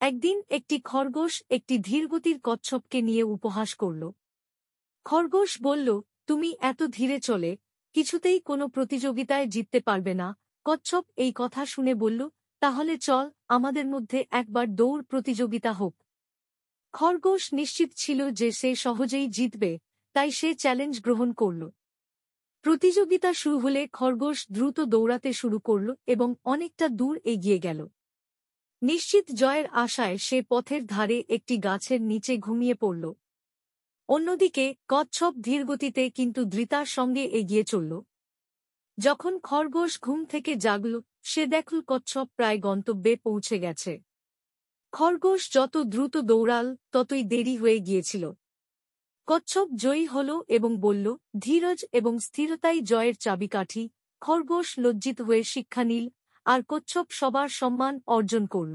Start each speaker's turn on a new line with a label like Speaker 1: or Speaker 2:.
Speaker 1: একদিন একটি খরগোশ একটি ধীরগতির কচ্ছপকে নিয়ে উপহাস করল। খরগোশ বলল, তুমি এত ধীরে চলে কিছুতেই কোনো প্রতিযোগিতায় জিততে পারবে না। কচ্ছপ এই কথা শুনে বলল, তাহলে চল আমাদের মধ্যে একবার দৌড় প্রতিযোগিতা হোক। খরগোশ নিশ্চিত ছিল যে সে সহজেই জিতবে, তাই সে চ্যালেঞ্জ গ্রহণ করল। প্রতিযোগিতা শুরু হলে খরগোশ দ্রুত দৌড়াতে শুরু করল এবং অনেকটা দূর এগিয়ে গেল। নিশ্চিত জয়ের আশায় সে পথের ধারে একটি গাছের নিচে ঘুমিয়ে পড়ল। অন্যদিকে কচ্ছপ ধীরগতিতে কিন্তু দৃঢ়তার সঙ্গে এগিয়ে চলল। যখন খরগোশ ঘুম থেকে জাগল, সে দেখল কচ্ছপ প্রায় গন্তব্যে পৌঁছে গেছে। খরগোশ যত দ্রুত দৌড়াল ততই দেরি হয়ে গিয়েছিল। কচ্ছপ জয়ী হল এবং বলল, ধীরজ এবং স্থিরতাই জয়ের চাবিকাঠি। খরগোশ লজ্জিত হয়ে শিক্ষা নিল, আর কচ্ছপ সবার সম্মান অর্জন করল।